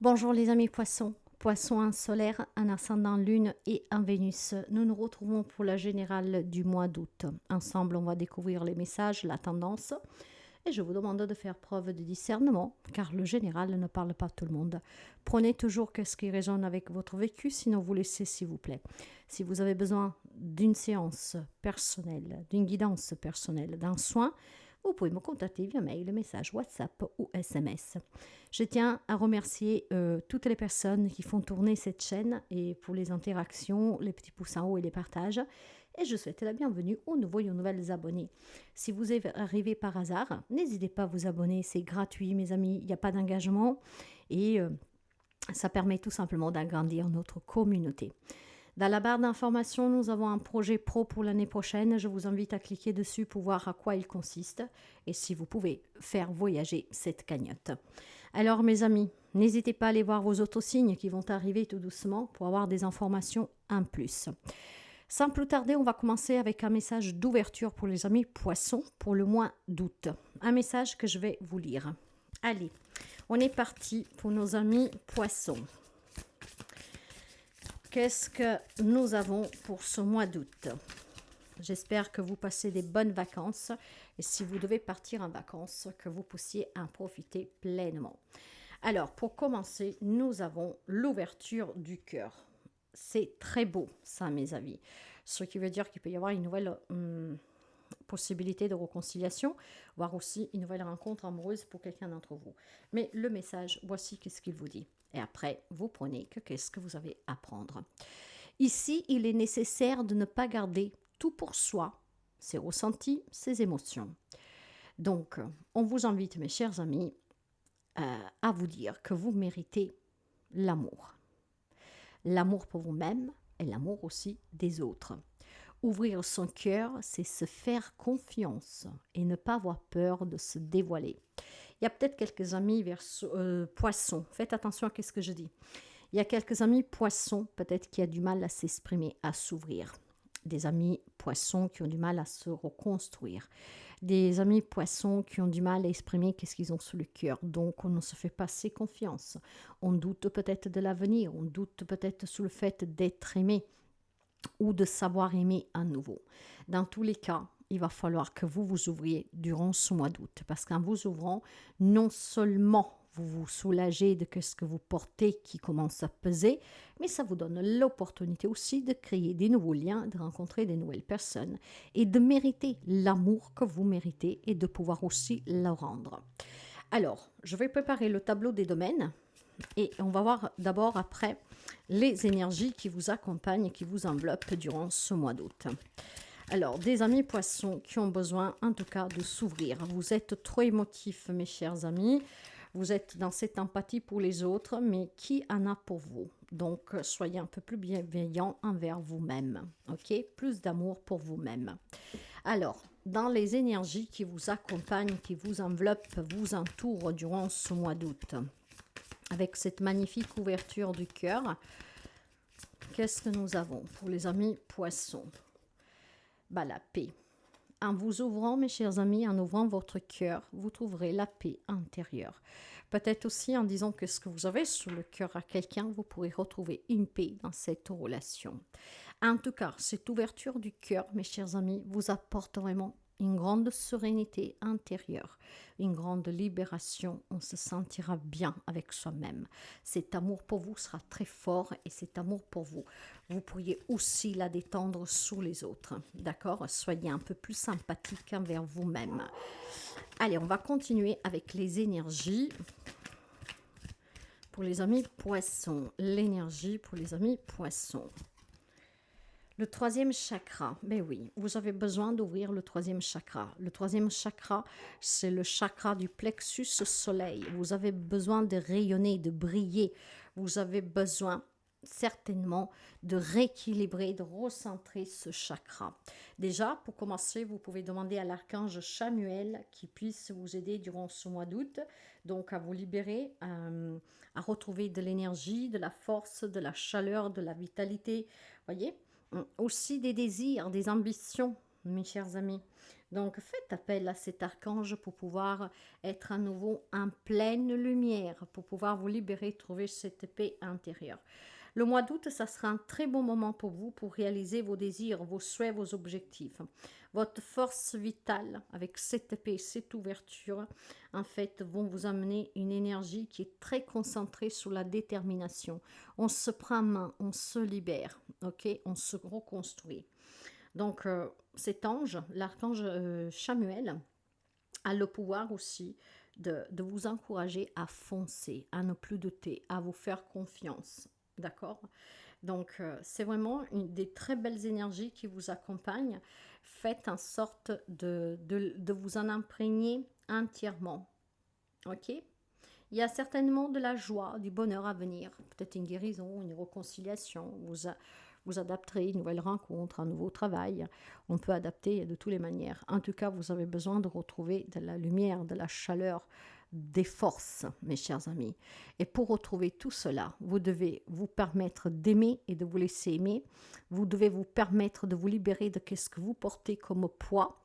Bonjour les amis poissons, poissons un solaire, un ascendant lune et un Vénus. Nous nous retrouvons pour la générale du mois d'août. Ensemble, on va découvrir les messages, la tendance. Et je vous demande de faire preuve de discernement, car le général ne parle pas à tout le monde. Prenez toujours ce qui résonne avec votre vécu, sinon vous laissez s'il vous plaît. Si vous avez besoin d'une séance personnelle, d'une guidance personnelle, d'un soin, vous pouvez me contacter via mail, message WhatsApp ou SMS. Je tiens à remercier toutes les personnes qui font tourner cette chaîne et pour les interactions, les petits pouces en haut et les partages. Et je souhaite la bienvenue aux nouveaux et aux nouvelles abonnés. Si vous êtes arrivé par hasard, n'hésitez pas à vous abonner, c'est gratuit mes amis, il n'y a pas d'engagement et ça permet tout simplement d'agrandir notre communauté. Dans la barre d'informations, nous avons un projet pro pour l'année prochaine. Je vous invite à cliquer dessus pour voir à quoi il consiste et si vous pouvez faire voyager cette cagnotte. Alors mes amis, n'hésitez pas à aller voir vos autres signes qui vont arriver tout doucement pour avoir des informations en plus. Sans plus tarder, on va commencer avec un message d'ouverture pour les amis poissons pour le mois d'août. Un message que je vais vous lire. Allez, on est parti pour nos amis poissons. Qu'est-ce que nous avons pour ce mois d'août? J'espère que vous passez des bonnes vacances et si vous devez partir en vacances, que vous puissiez en profiter pleinement. Alors, pour commencer, nous avons l'ouverture du cœur. C'est très beau, ça, mes amis. Ce qui veut dire qu'il peut y avoir une nouvelle possibilité de réconciliation, voire aussi une nouvelle rencontre amoureuse pour quelqu'un d'entre vous. Mais le message, voici qu'est-ce qu'il vous dit. Et après, vous prenez qu'est-ce que vous avez à prendre. Ici, il est nécessaire de ne pas garder tout pour soi, ses ressentis, ses émotions. Donc, on vous invite, mes chers amis, à vous dire que vous méritez l'amour. L'amour pour vous-même et l'amour aussi des autres. Ouvrir son cœur, c'est se faire confiance et ne pas avoir peur de se dévoiler. Il y a peut-être quelques amis poissons. Faites attention à ce que je dis. Il y a quelques amis poissons, peut-être qui a du mal à s'exprimer, à s'ouvrir. Des amis poissons qui ont du mal à se reconstruire. Des amis poissons qui ont du mal à exprimer qu'est-ce qu'ils ont sous le cœur. Donc, on ne se fait pas assez confiance. On doute peut-être de l'avenir. On doute peut-être sur le fait d'être aimé ou de savoir aimer à nouveau. Dans tous les cas, il va falloir que vous vous ouvriez durant ce mois d'août. Parce qu'en vous ouvrant, non seulement vous vous soulagez de ce que vous portez qui commence à peser, mais ça vous donne l'opportunité aussi de créer des nouveaux liens, de rencontrer des nouvelles personnes et de mériter l'amour que vous méritez et de pouvoir aussi le rendre. Alors, je vais préparer le tableau des domaines et on va voir d'abord après les énergies qui vous accompagnent, qui vous enveloppent durant ce mois d'août. Alors, des amis poissons qui ont besoin en tout cas de s'ouvrir. Vous êtes trop émotifs, mes chers amis. Vous êtes dans cette empathie pour les autres, mais qui en a pour vous? Donc, soyez un peu plus bienveillant envers vous-même. Ok? Plus d'amour pour vous-même. Alors, dans les énergies qui vous accompagnent, qui vous enveloppent, vous entourent durant ce mois d'août, avec cette magnifique ouverture du cœur, qu'est-ce que nous avons pour les amis poissons? La paix. En vous ouvrant, mes chers amis, en ouvrant votre cœur, vous trouverez la paix intérieure. Peut-être aussi en disant que ce que vous avez sur le cœur à quelqu'un, vous pourrez retrouver une paix dans cette relation. En tout cas, cette ouverture du cœur, mes chers amis, vous apporte vraiment une grande sérénité intérieure, une grande libération. On se sentira bien avec soi-même. Cet amour pour vous sera très fort et cet amour pour vous, vous pourriez aussi la détendre sur les autres. D'accord? Soyez un peu plus sympathique envers vous-même. Allez, on va continuer avec les énergies. Pour les amis poissons, l'énergie pour les amis poissons. Le troisième chakra, ben oui, vous avez besoin d'ouvrir le troisième chakra. Le troisième chakra, c'est le chakra du plexus soleil. Vous avez besoin de rayonner, de briller. Vous avez besoin certainement de rééquilibrer, de recentrer ce chakra. Déjà, pour commencer, vous pouvez demander à l'archange Chamuel qui puisse vous aider durant ce mois d'août, donc à vous libérer, à retrouver de l'énergie, de la force, de la chaleur, de la vitalité. Voyez? Aussi des désirs, des ambitions, mes chers amis. Donc faites appel à cet archange pour pouvoir être à nouveau en pleine lumière, pour pouvoir vous libérer, trouver cette paix intérieure. Le mois d'août, ça sera un très bon moment pour vous pour réaliser vos désirs, vos souhaits, vos objectifs. Votre force vitale, avec cette paix, cette ouverture, en fait, vont vous amener une énergie qui est très concentrée sur la détermination. On se prend main, on se libère, ok? On se reconstruit. Donc, cet ange, l'archange Chamuel, a le pouvoir aussi de vous encourager à foncer, à ne plus douter, à vous faire confiance. D'accord? Donc, c'est vraiment des très belles énergies qui vous accompagnent. Faites en sorte de vous en imprégner entièrement. OK? Il y a certainement de la joie, du bonheur à venir. Peut-être une guérison, une réconciliation. Vous adapterez une nouvelle rencontre, un nouveau travail. On peut adapter de toutes les manières. En tout cas, vous avez besoin de retrouver de la lumière, de la chaleur, des forces, mes chers amis. Et pour retrouver tout cela, vous devez vous permettre d'aimer et de vous laisser aimer. Vous devez vous permettre de vous libérer de ce que vous portez comme poids,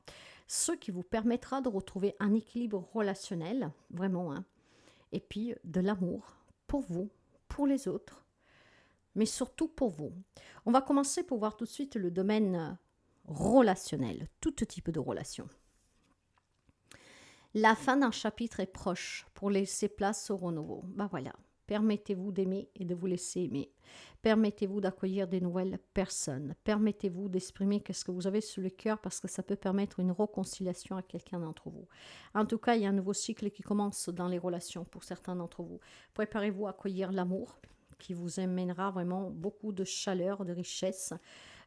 ce qui vous permettra de retrouver un équilibre relationnel, vraiment, hein. Et puis de l'amour pour vous, pour les autres, mais surtout pour vous. On va commencer pour voir tout de suite le domaine relationnel, tout type de relation. La fin d'un chapitre est proche pour laisser place au renouveau. Ben voilà, permettez-vous d'aimer et de vous laisser aimer. Permettez-vous d'accueillir des nouvelles personnes. Permettez-vous d'exprimer ce que vous avez sur le cœur parce que ça peut permettre une réconciliation à quelqu'un d'entre vous. En tout cas, il y a un nouveau cycle qui commence dans les relations pour certains d'entre vous. Préparez-vous à accueillir l'amour qui vous amènera vraiment beaucoup de chaleur, de richesse,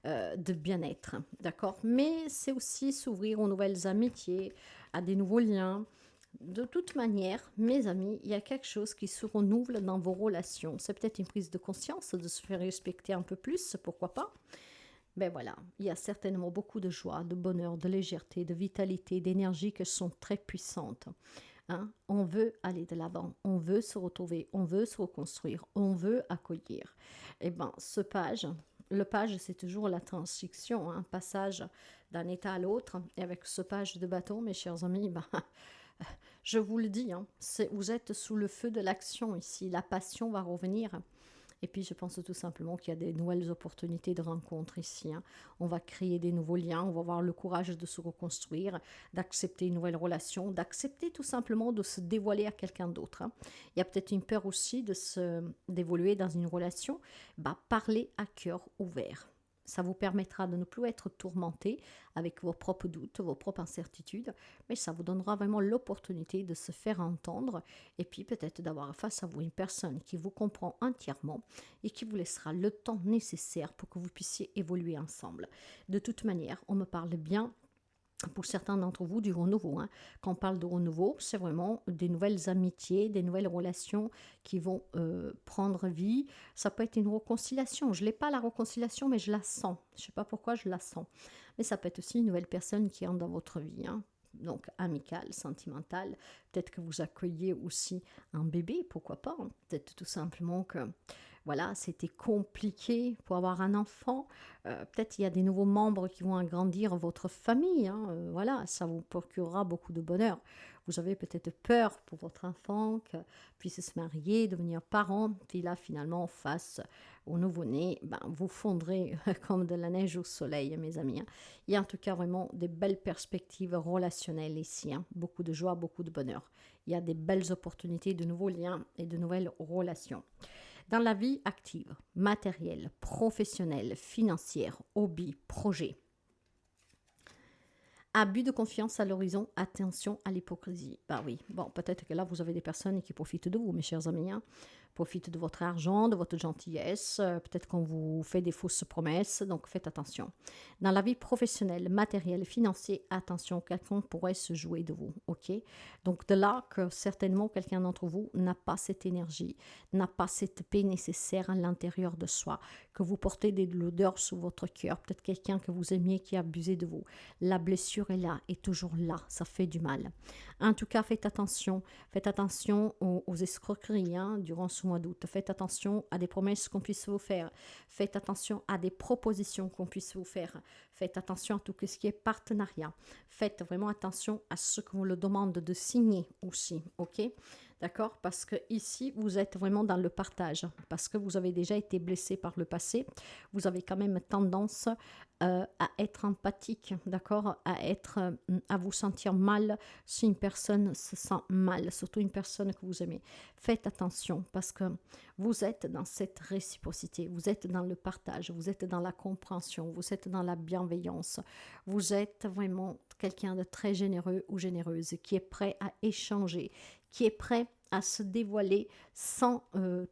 de bien-être, d'accord? Mais c'est aussi s'ouvrir aux nouvelles amitiés, à des nouveaux liens. De toute manière, mes amis, il y a quelque chose qui se renouvelle dans vos relations. C'est peut-être une prise de conscience de se faire respecter un peu plus, pourquoi pas? Ben voilà, il y a certainement beaucoup de joie, de bonheur, de légèreté, de vitalité, d'énergie qui sont très puissantes. Hein? On veut aller de l'avant, on veut se retrouver, on veut se reconstruire, on veut accueillir. Eh bien, le page, c'est toujours la transition, un passage d'un état à l'autre. Et avec ce page de bâton, mes chers amis, ben, je vous le dis, hein, vous êtes sous le feu de l'action ici. La passion va revenir. Et puis, je pense tout simplement qu'il y a des nouvelles opportunités de rencontre ici, hein. On va créer des nouveaux liens, on va avoir le courage de se reconstruire, d'accepter une nouvelle relation, d'accepter tout simplement de se dévoiler à quelqu'un d'autre, hein. Il y a peut-être une peur aussi d'évoluer dans une relation. Bah, parlez à cœur ouvert. Ça vous permettra de ne plus être tourmenté avec vos propres doutes, vos propres incertitudes, mais ça vous donnera vraiment l'opportunité de se faire entendre et puis peut-être d'avoir face à vous une personne qui vous comprend entièrement et qui vous laissera le temps nécessaire pour que vous puissiez évoluer ensemble. De toute manière, on me parle bien pour certains d'entre vous du renouveau, hein. Quand on parle de renouveau, c'est vraiment des nouvelles amitiés, des nouvelles relations qui vont prendre vie. Ça peut être une réconciliation. Je n'ai pas la réconciliation, mais je la sens. Je ne sais pas pourquoi je la sens. Mais ça peut être aussi une nouvelle personne qui entre dans votre vie, hein. Donc amicale, sentimentale. Peut-être que vous accueillez aussi un bébé, pourquoi pas, hein. Peut-être tout simplement que voilà, c'était compliqué pour avoir un enfant. Peut-être il y a des nouveaux membres qui vont agrandir votre famille, hein. Voilà, ça vous procurera beaucoup de bonheur. Vous avez peut-être peur pour votre enfant qu'il puisse se marier, devenir parent. Puis là, finalement, face au nouveau-né, ben, vous fondrez comme de la neige au soleil, mes amis, hein. Il y a en tout cas vraiment des belles perspectives relationnelles ici, hein. Beaucoup de joie, beaucoup de bonheur. Il y a des belles opportunités de nouveaux liens et de nouvelles relations. Dans la vie active, matérielle, professionnelle, financière, hobby, projet. Abus de confiance à l'horizon, attention à l'hypocrisie. Bah oui, bon, peut-être que là, vous avez des personnes qui profitent de vous, mes chers amis, hein. Profitent de votre argent, de votre gentillesse, peut-être qu'on vous fait des fausses promesses, donc faites attention. Dans la vie professionnelle, matérielle, financière, attention, quelqu'un pourrait se jouer de vous, ok? Donc de là que certainement quelqu'un d'entre vous n'a pas cette énergie, n'a pas cette paix nécessaire à l'intérieur de soi, que vous portez de l'odeur sous votre cœur, peut-être quelqu'un que vous aimiez qui a abusé de vous. La blessure est là, est toujours là, ça fait du mal. En tout cas, faites attention aux escroqueries durant ce mois d'août. Faites attention à des promesses qu'on puisse vous faire. Faites attention à des propositions qu'on puisse vous faire. Faites attention à tout ce qui est partenariat. Faites vraiment attention à ce qu'on vous le demande de signer aussi, ok? D'accord? Parce que ici, vous êtes vraiment dans le partage. Parce que vous avez déjà été blessé par le passé. Vous avez quand même tendance à être empathique, d'accord? À vous sentir mal si une personne se sent mal, surtout une personne que vous aimez. Faites attention parce que vous êtes dans cette réciprocité, vous êtes dans le partage, vous êtes dans la compréhension, vous êtes dans la bienveillance. Vous êtes vraiment quelqu'un de très généreux ou généreuse qui est prêt à échanger, qui est prêt à se dévoiler sans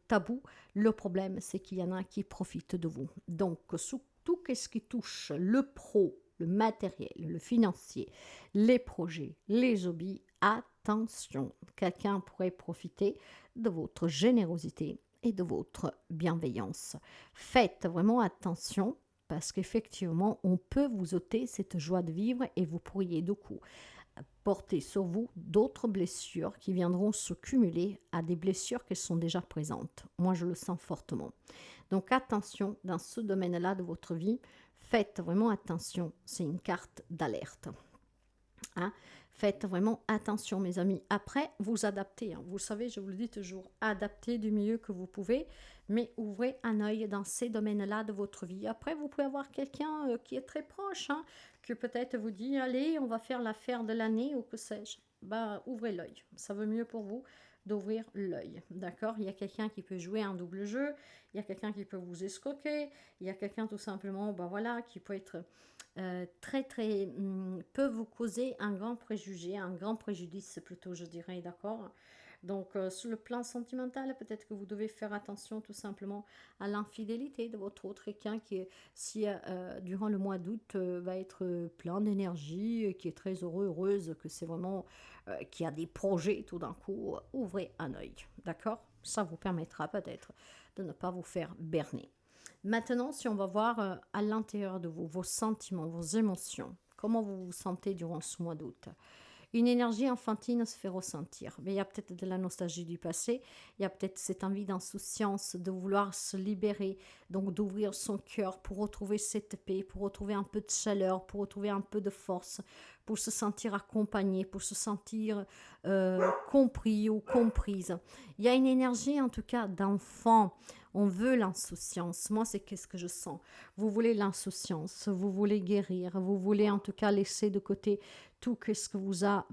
tabou. Le problème, c'est qu'il y en a qui profitent de vous. Donc, sous tout ce qui touche le pro, le matériel, le financier, les projets, les hobbies, attention, quelqu'un pourrait profiter de votre générosité et de votre bienveillance. Faites vraiment attention parce qu'effectivement, on peut vous ôter cette joie de vivre et vous pourriez du coup porter sur vous d'autres blessures qui viendront se cumuler à des blessures qui sont déjà présentes. Moi, je le sens fortement. Donc, attention, dans ce domaine-là de votre vie, faites vraiment attention. C'est une carte d'alerte. Hein? Faites vraiment attention, mes amis. Après, vous adaptez. Vous savez, je vous le dis toujours, adaptez du mieux que vous pouvez, mais ouvrez un œil dans ces domaines-là de votre vie. Après, vous pouvez avoir quelqu'un qui est très proche, que peut-être vous dit, allez, on va faire l'affaire de l'année ou que sais-je. Bah, ouvrez l'œil. Ça vaut mieux pour vous d'ouvrir l'œil. D'accord? Il y a quelqu'un qui peut jouer un double jeu, il y a quelqu'un qui peut vous escroquer, il y a quelqu'un tout simplement, bah voilà, qui peut être peut vous causer un grand préjugé, un grand préjudice plutôt, je dirais, d'accord? Donc, sur le plan sentimental, peut-être que vous devez faire attention tout simplement à l'infidélité de votre autre quelqu'un qui, si durant le mois d'août, va être plein d'énergie, qui est très heureux, heureuse, que c'est vraiment, qui a des projets tout d'un coup, ouvrez un œil, d'accord? Ça vous permettra peut-être de ne pas vous faire berner. Maintenant, si on va voir à l'intérieur de vous, vos sentiments, vos émotions, comment vous vous sentez durant ce mois d'août. Une énergie enfantine se fait ressentir. Mais il y a peut-être de la nostalgie du passé, il y a peut-être cette envie d'insouciance, de vouloir se libérer, donc d'ouvrir son cœur pour retrouver cette paix, pour retrouver un peu de chaleur, pour retrouver un peu de force, pour se sentir accompagné, pour se sentir compris ou comprise. Il y a une énergie en tout cas d'enfant. On veut l'insouciance. Moi, c'est qu'est-ce que je sens. Vous voulez l'insouciance, vous voulez guérir, vous voulez en tout cas laisser de côté tout ce que vous a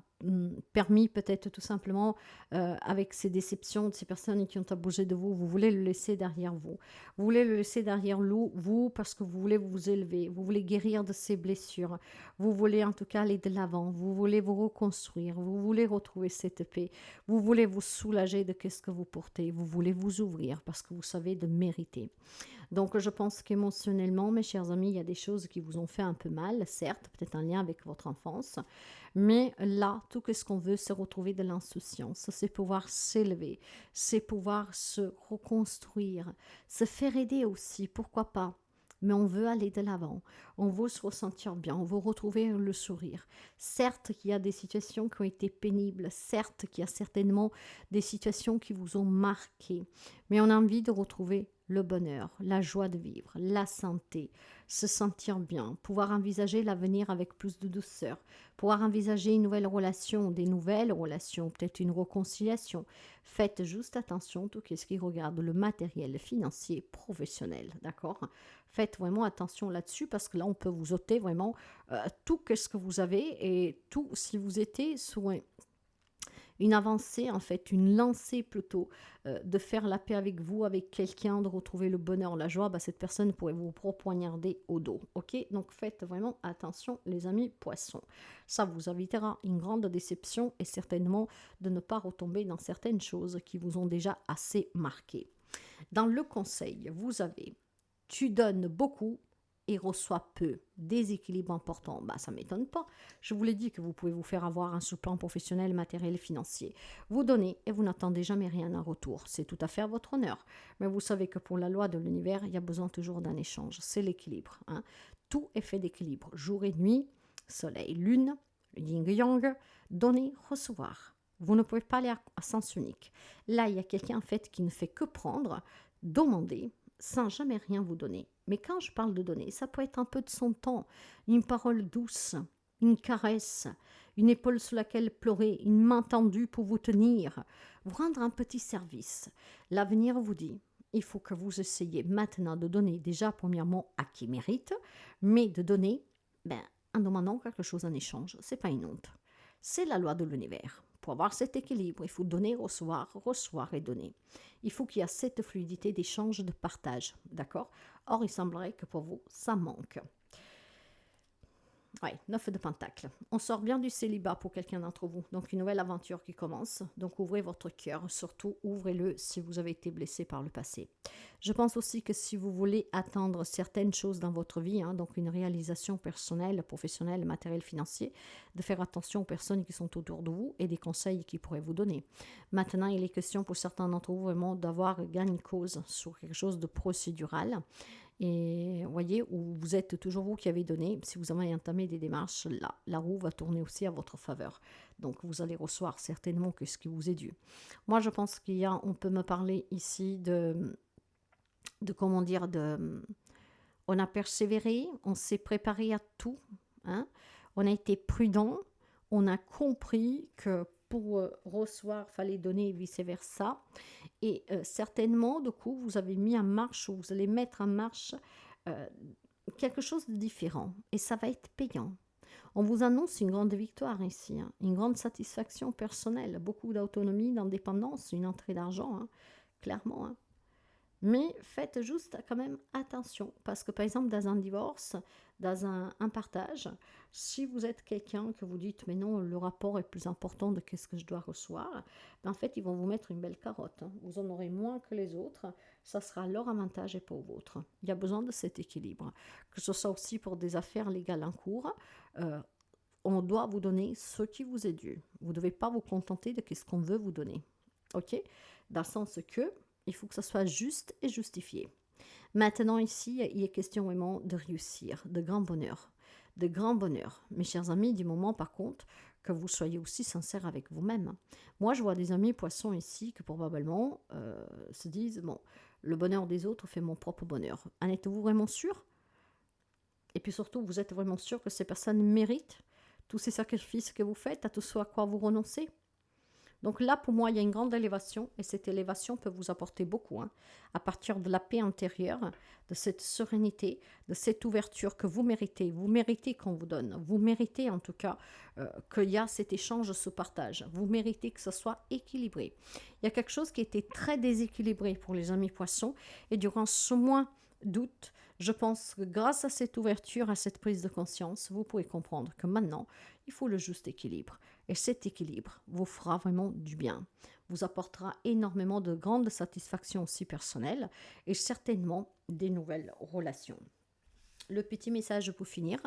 permis peut-être tout simplement avec ces déceptions de ces personnes qui ont abusé de vous. Vous voulez le laisser derrière vous. Vous voulez le laisser derrière vous parce que vous voulez vous élever. Vous voulez guérir de ces blessures. Vous voulez en tout cas aller de l'avant. Vous voulez vous reconstruire. Vous voulez retrouver cette paix. Vous voulez vous soulager de ce que vous portez. Vous voulez vous ouvrir parce que vous savez de mériter. Donc, je pense qu'émotionnellement, mes chers amis, il y a des choses qui vous ont fait un peu mal, certes, peut-être en lien avec votre enfance, mais là, tout ce qu'on veut, c'est retrouver de l'insouciance, c'est pouvoir s'élever, c'est pouvoir se reconstruire, se faire aider aussi, pourquoi pas. Mais on veut aller de l'avant, on veut se ressentir bien, on veut retrouver le sourire. Certes qu'il y a des situations qui ont été pénibles, certes qu'il y a certainement des situations qui vous ont marqué, mais on a envie de retrouver le bonheur, la joie de vivre, la santé, se sentir bien, pouvoir envisager l'avenir avec plus de douceur, pouvoir envisager une nouvelle relation, des nouvelles relations, peut-être une réconciliation. Faites juste attention à tout ce qui regarde le matériel financier professionnel, d'accord? Faites vraiment attention là-dessus parce que là, on peut vous ôter vraiment tout ce que vous avez et tout, si vous étiez sur une avancée, en fait, une lancée plutôt, de faire la paix avec vous, avec quelqu'un, de retrouver le bonheur, la joie, cette personne pourrait vous poignarder au dos, ok? Donc faites vraiment attention, les amis poissons. Ça vous évitera une grande déception et certainement de ne pas retomber dans certaines choses qui vous ont déjà assez marqué. Dans le conseil, vous avez « tu donnes beaucoup » et reçoit peu, déséquilibre important, ça ne m'étonne pas. Je vous l'ai dit que vous pouvez vous faire avoir un sous-plan professionnel, matériel et financier. Vous donnez et vous n'attendez jamais rien en retour. C'est tout à fait à votre honneur. Mais vous savez que pour la loi de l'univers, il y a besoin toujours d'un échange. C'est l'équilibre. Tout est fait d'équilibre. Jour et nuit, soleil, lune, yin-yang, donner, recevoir. Vous ne pouvez pas aller à sens unique. Là, il y a quelqu'un en fait qui ne fait que prendre, demander, sans jamais rien vous donner. Mais quand je parle de donner, ça peut être un peu de son temps, une parole douce, une caresse, une épaule sur laquelle pleurer, une main tendue pour vous tenir, vous rendre un petit service. L'avenir vous dit, il faut que vous essayiez maintenant de donner déjà premièrement à qui mérite, mais de donner en demandant quelque chose en échange. C'est pas une honte. C'est la loi de l'univers. Pour avoir cet équilibre, il faut donner, recevoir et donner. Il faut qu'il y ait cette fluidité d'échange, de partage. D'accord? Or, il semblerait que pour vous, ça manque. Oui, 9 de pentacles. On sort bien du célibat pour quelqu'un d'entre vous. Donc, une nouvelle aventure qui commence. Donc, ouvrez votre cœur. Surtout, ouvrez-le si vous avez été blessé par le passé. Je pense aussi que si vous voulez atteindre certaines choses dans votre vie, donc une réalisation personnelle, professionnelle, matérielle, financière, de faire attention aux personnes qui sont autour de vous et des conseils qu'ils pourraient vous donner. Maintenant, il est question pour certains d'entre vous vraiment d'avoir gain de cause sur quelque chose de procédural. Et voyez, où vous êtes toujours vous qui avez donné, si vous avez entamé des démarches, là, la roue va tourner aussi à votre faveur. Donc vous allez recevoir certainement que ce qui vous est dû. Moi je pense on peut me parler ici on a persévéré, on s'est préparé à tout, on a été prudent, on a compris que pour recevoir, il fallait donner et vice-versa. Et certainement, du coup, vous avez mis en marche ou vous allez mettre en marche quelque chose de différent. Et ça va être payant. On vous annonce une grande victoire ici, une grande satisfaction personnelle, beaucoup d'autonomie, d'indépendance, une entrée d'argent, clairement. Mais faites juste quand même attention, parce que par exemple dans un divorce, dans un partage, si vous êtes quelqu'un que vous dites mais non, le rapport est plus important de qu'est-ce que je dois recevoir, en fait ils vont vous mettre une belle carotte, vous en aurez moins que les autres, ça sera leur avantage et pas au vôtre. Il y a besoin de cet équilibre, que ce soit aussi pour des affaires légales en cours, on doit vous donner ce qui vous est dû, vous ne devez pas vous contenter de ce qu'on veut vous donner, ok, dans le sens que il faut que ça soit juste et justifié. Maintenant, ici, il est question vraiment de réussir, de grand bonheur. De grand bonheur. Mes chers amis, du moment, par contre, que vous soyez aussi sincères avec vous-même. Moi, je vois des amis poissons ici qui probablement se disent, bon, le bonheur des autres fait mon propre bonheur. En êtes-vous vraiment sûr? Et puis surtout, vous êtes vraiment sûr que ces personnes méritent tous ces sacrifices que vous faites, à tout ce à quoi vous renoncez? Donc là, pour moi, il y a une grande élévation et cette élévation peut vous apporter beaucoup. À partir de la paix intérieure, de cette sérénité, de cette ouverture que vous méritez. Vous méritez qu'on vous donne. Vous méritez en tout cas qu'il y a cet échange, ce partage. Vous méritez que ce soit équilibré. Il y a quelque chose qui était très déséquilibré pour les amis poissons et durant ce mois d'août, je pense que grâce à cette ouverture, à cette prise de conscience, vous pouvez comprendre que maintenant, il faut le juste équilibre. Et cet équilibre vous fera vraiment du bien, vous apportera énormément de grandes satisfactions aussi personnelles et certainement des nouvelles relations. Le petit message pour finir,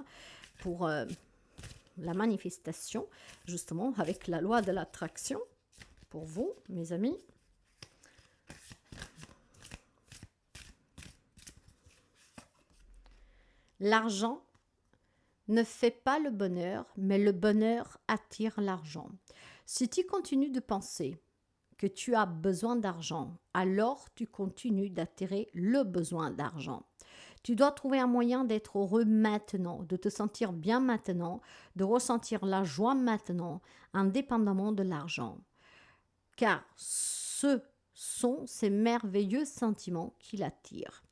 pour la manifestation, justement avec la loi de l'attraction, pour vous, mes amis. L'argent ne fait pas le bonheur, mais le bonheur attire l'argent. Si tu continues de penser que tu as besoin d'argent, alors tu continues d'attirer le besoin d'argent. Tu dois trouver un moyen d'être heureux maintenant, de te sentir bien maintenant, de ressentir la joie maintenant, indépendamment de l'argent. Car ce sont ces merveilleux sentiments qui l'attirent.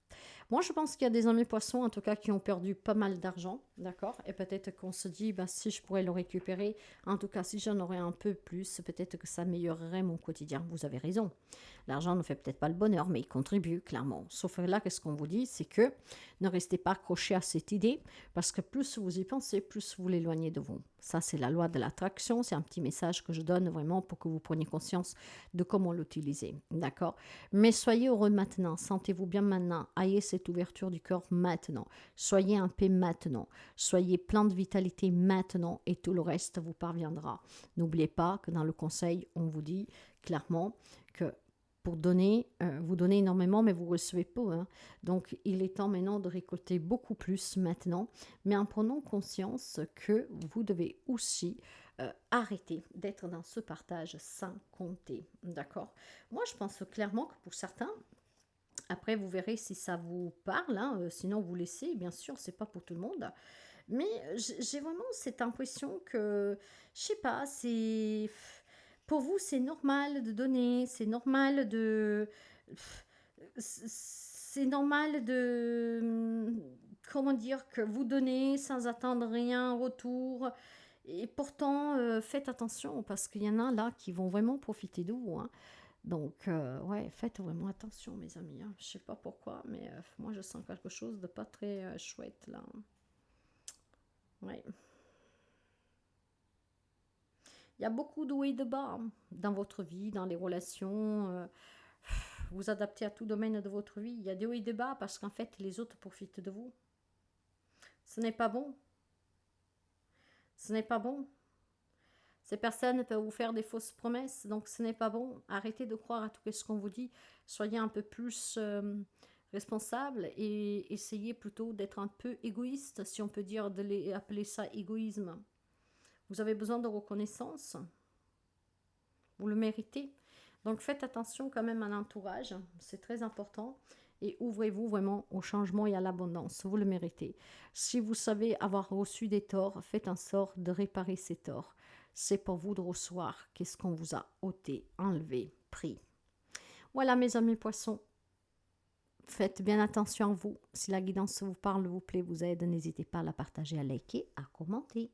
Moi, je pense qu'il y a des amis poissons, en tout cas, qui ont perdu pas mal d'argent, d'accord? Et peut-être qu'on se dit, si je pourrais le récupérer, en tout cas, si j'en aurais un peu plus, peut-être que ça améliorerait mon quotidien. Vous avez raison. L'argent ne fait peut-être pas le bonheur, mais il contribue, clairement. Sauf là, qu'est-ce qu'on vous dit? C'est que ne restez pas accroché à cette idée, parce que plus vous y pensez, plus vous l'éloignez de vous. Ça, c'est la loi de l'attraction. C'est un petit message que je donne vraiment pour que vous preniez conscience de comment l'utiliser, d'accord? Mais soyez heureux maintenant, sentez-vous bien maintenant, ayez cette ouverture du cœur maintenant, soyez en paix maintenant, soyez plein de vitalité maintenant et tout le reste vous parviendra. N'oubliez pas que dans le conseil, on vous dit clairement que pour donner, vous donnez énormément, mais vous recevez peu. Hein. Donc, il est temps maintenant de récolter beaucoup plus maintenant, mais en prenant conscience que vous devez aussi arrêter d'être dans ce partage sans compter. D'accord? Moi, je pense clairement que pour certains, après, vous verrez si ça vous parle, hein, sinon vous laissez, bien sûr, c'est pas pour tout le monde. Mais j'ai vraiment cette impression que, je sais pas, c'est pour vous c'est normal de donner, c'est normal de, c'est normal de, comment dire, que vous donnez sans attendre rien en retour. Et pourtant, faites attention parce qu'il y en a là qui vont vraiment profiter de vous. Hein. Donc, ouais, faites vraiment attention, mes amis. Hein. Je sais pas pourquoi, mais moi, je sens quelque chose de pas très chouette là. Ouais. Il y a beaucoup de hauts et de bas hein, dans votre vie, dans les relations. Vous adaptez à tout domaine de votre vie. Il y a des hauts et des bas parce qu'en fait, les autres profitent de vous. Ce n'est pas bon. Ce n'est pas bon. Ces personnes peuvent vous faire des fausses promesses, donc ce n'est pas bon. Arrêtez de croire à tout ce qu'on vous dit. Soyez un peu plus responsable et essayez plutôt d'être un peu égoïste, si on peut dire, appeler ça égoïsme. Vous avez besoin de reconnaissance. Vous le méritez. Donc faites attention quand même à l'entourage, c'est très important. Et ouvrez-vous vraiment au changement et à l'abondance, vous le méritez. Si vous savez avoir reçu des torts, faites en sorte de réparer ces torts. C'est pour vous de recevoir qu'est-ce qu'on vous a ôté, enlevé, pris. Voilà mes amis poissons, faites bien attention à vous. Si la guidance vous parle, vous plaît, vous aide, n'hésitez pas à la partager, à liker, à commenter.